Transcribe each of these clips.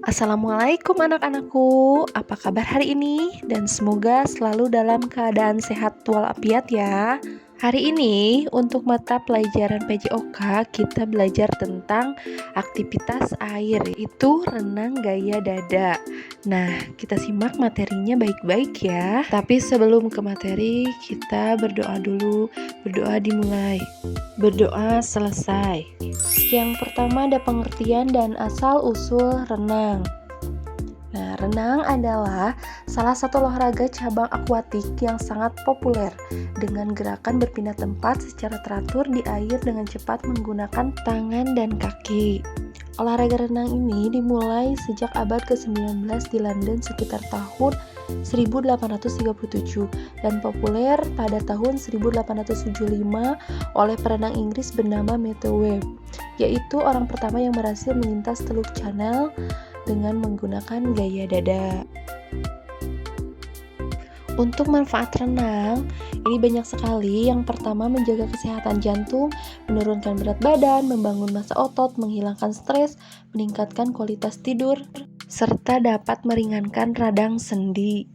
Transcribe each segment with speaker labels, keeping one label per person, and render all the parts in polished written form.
Speaker 1: Assalamualaikum anak-anakku, apa kabar hari ini? Dan semoga selalu dalam keadaan sehat walafiat ya. Hari ini untuk mata pelajaran PJOK kita belajar tentang aktivitas air, itu renang gaya dada. Nah, kita simak materinya baik-baik ya. Tapi sebelum ke materi, kita berdoa dulu. Berdoa dimulai. Berdoa selesai. Yang pertama ada pengertian dan asal-usul renang. Nah, renang adalah salah satu olahraga cabang akuatik yang sangat populer dengan gerakan berpindah tempat secara teratur di air dengan cepat menggunakan tangan dan kaki. Olahraga renang ini dimulai sejak abad ke-19 di London sekitar tahun 1837 dan populer pada tahun 1875 oleh perenang Inggris bernama Matthew Webb, yaitu orang pertama yang berhasil melintas Teluk Channel dengan menggunakan gaya dada. Untuk manfaat renang, ini banyak sekali. Yang pertama, menjaga kesehatan jantung, menurunkan berat badan, membangun massa otot, menghilangkan stres, meningkatkan kualitas tidur, serta dapat meringankan radang sendi.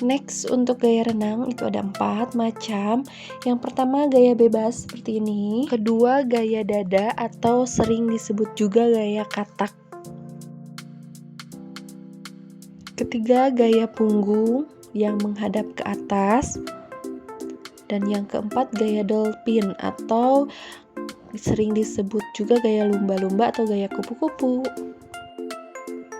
Speaker 1: Next, untuk gaya renang itu ada 4 macam. Yang pertama, gaya bebas seperti ini. Kedua, gaya dada atau sering disebut juga gaya katak. Ketiga, gaya punggung yang menghadap ke atas. Dan yang keempat, gaya dolphin atau sering disebut juga gaya lumba-lumba atau gaya kupu-kupu.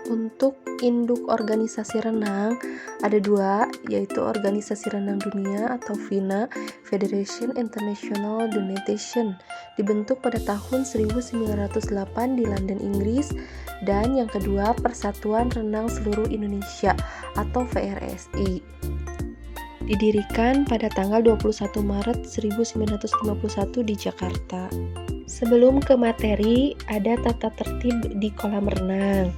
Speaker 1: Untuk induk organisasi renang ada 2, yaitu Organisasi Renang Dunia atau FINA, Federation International de Natation, dibentuk pada tahun 1908 di London, Inggris. Dan yang kedua, Persatuan Renang Seluruh Indonesia atau VRSI, didirikan pada tanggal 21 Maret 1951 di Jakarta. Sebelum ke materi, ada tata tertib di kolam renang.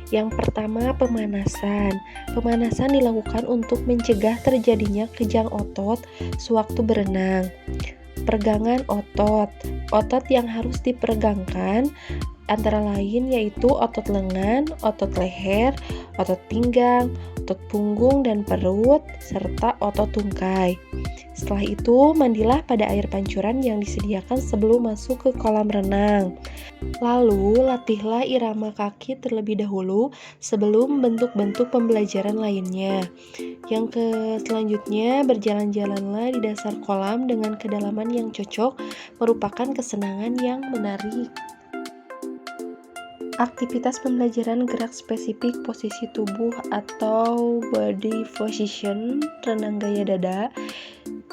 Speaker 1: Yang pertama, pemanasan. Pemanasan dilakukan untuk mencegah terjadinya kejang otot sewaktu berenang. Peregangan otot. Otot yang harus diperegangkan antara lain yaitu otot lengan, otot leher, otot pinggang, otot punggung dan perut, serta otot tungkai. Setelah itu, mandilah pada air pancuran yang disediakan sebelum masuk ke kolam renang. Lalu, latihlah irama kaki terlebih dahulu sebelum bentuk-bentuk pembelajaran lainnya. Yang selanjutnya, berjalan-jalanlah di dasar kolam dengan kedalaman yang cocok, merupakan kesenangan yang menarik. Aktivitas pembelajaran gerak spesifik posisi tubuh atau body position renang gaya dada.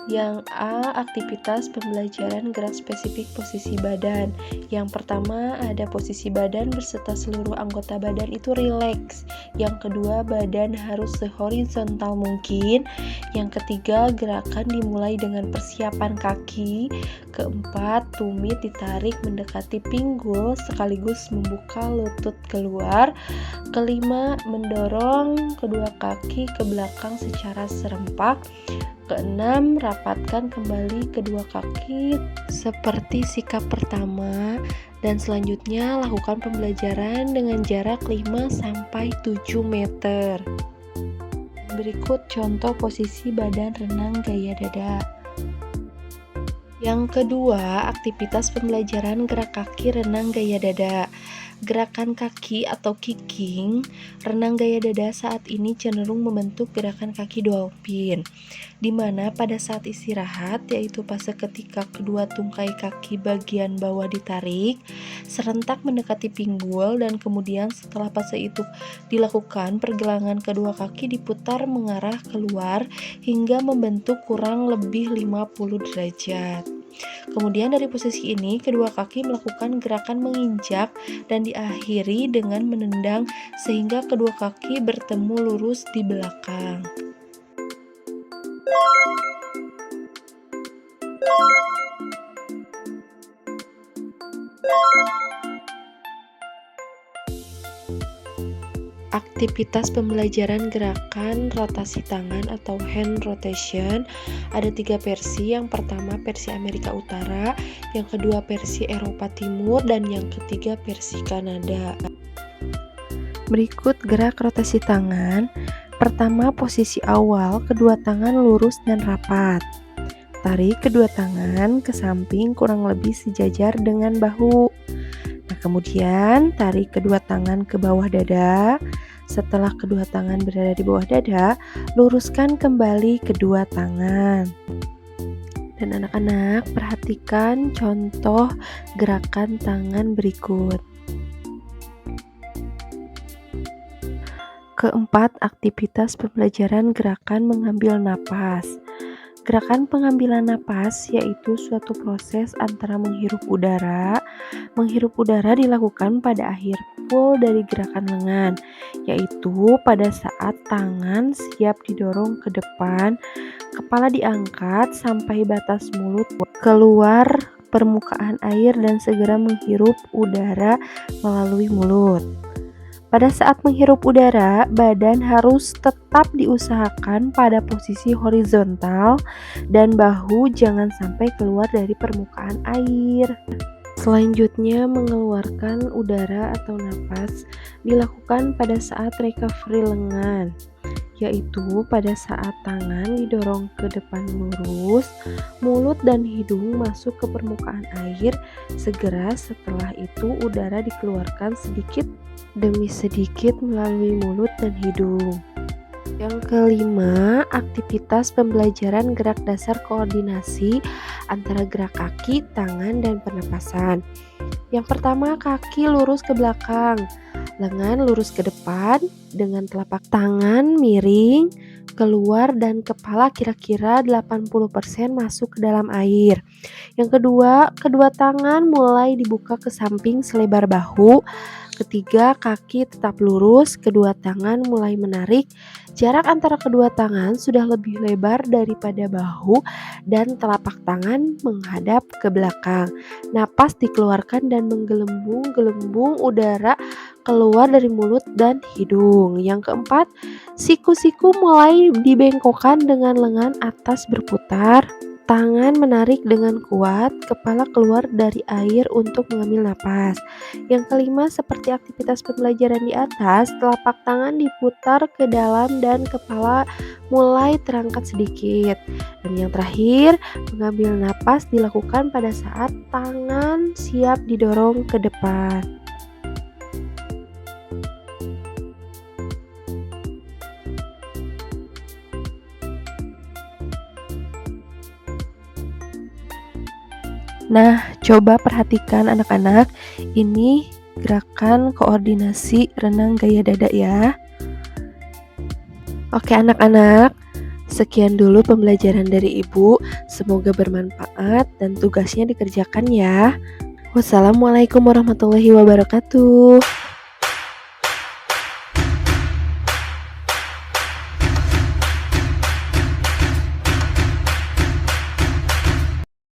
Speaker 1: Yang A, aktivitas pembelajaran gerak spesifik posisi badan. Yang pertama ada posisi badan berserta seluruh anggota badan itu rileks. Yang kedua, badan harus sehorizontal mungkin. Yang ketiga, gerakan dimulai dengan persiapan kaki. Keempat, tumit ditarik mendekati pinggul sekaligus membuka lutut keluar. Kelima, mendorong kedua kaki ke belakang secara serempak. Keenam, rapatkan kembali kedua kaki seperti sikap pertama. Dan selanjutnya lakukan pembelajaran dengan jarak 5-7 meter. Berikut contoh posisi badan renang gaya dada. Yang kedua, aktivitas pembelajaran gerak kaki renang gaya dada. Gerakan kaki atau kicking renang gaya dada saat ini cenderung membentuk gerakan kaki dolphin, di mana pada saat istirahat, yaitu fase ketika kedua tungkai kaki bagian bawah ditarik serentak mendekati pinggul, dan kemudian setelah fase itu dilakukan, pergelangan kedua kaki diputar mengarah keluar hingga membentuk kurang lebih 50 derajat. Kemudian dari posisi ini, kedua kaki melakukan gerakan menginjak dan diakhiri dengan menendang sehingga kedua kaki bertemu lurus di belakang. Aktivitas pembelajaran gerakan rotasi tangan atau hand rotation ada 3 versi. Yang pertama versi Amerika Utara, yang kedua versi Eropa Timur, dan yang ketiga versi Kanada. Berikut gerak rotasi tangan. Pertama, posisi awal, kedua tangan lurus dan rapat. Tarik kedua tangan ke samping kurang lebih sejajar dengan bahu. Nah, kemudian tarik kedua tangan ke bawah dada. Setelah kedua tangan berada di bawah dada, luruskan kembali kedua tangan. Dan anak-anak, perhatikan contoh gerakan tangan berikut. Keempat, aktivitas pembelajaran gerakan mengambil napas. Gerakan pengambilan napas yaitu suatu proses antara menghirup udara. Menghirup udara dilakukan pada akhir full dari gerakan lengan, yaitu pada saat tangan siap didorong ke depan, kepala diangkat sampai batas mulut keluar permukaan air dan segera menghirup udara melalui mulut. Pada saat menghirup udara, badan harus tetap diusahakan pada posisi horizontal dan bahu jangan sampai keluar dari permukaan air. Selanjutnya, mengeluarkan udara atau napas dilakukan pada saat recovery lengan, yaitu pada saat tangan didorong ke depan lurus, mulut dan hidung masuk ke permukaan air. Segera setelah itu udara dikeluarkan sedikit demi sedikit melalui mulut dan hidung. Yang kelima, aktivitas pembelajaran gerak dasar koordinasi antara gerak kaki, tangan, dan pernapasan. Yang pertama, kaki lurus ke belakang, lengan lurus ke depan dengan telapak tangan miring keluar dan kepala kira-kira 80% masuk ke dalam air. Yang kedua, kedua tangan mulai dibuka ke samping selebar bahu. Ketiga, kaki tetap lurus, kedua tangan mulai menarik. Jarak antara kedua tangan sudah lebih lebar daripada bahu dan telapak tangan menghadap ke belakang. Napas dikeluarkan dan menggelembung-gelembung udara keluar dari mulut dan hidung. Yang keempat, siku-siku mulai dibengkokkan dengan lengan atas berputar. Tangan menarik dengan kuat, kepala keluar dari air untuk mengambil napas. Yang kelima, seperti aktivitas pembelajaran di atas, telapak tangan diputar ke dalam dan kepala mulai terangkat sedikit. Dan yang terakhir, mengambil napas dilakukan pada saat tangan siap didorong ke depan. Nah, coba perhatikan anak-anak, ini gerakan koordinasi renang gaya dada ya. Oke anak-anak, sekian dulu pembelajaran dari Ibu. Semoga bermanfaat dan tugasnya dikerjakan ya. Wassalamualaikum warahmatullahi wabarakatuh.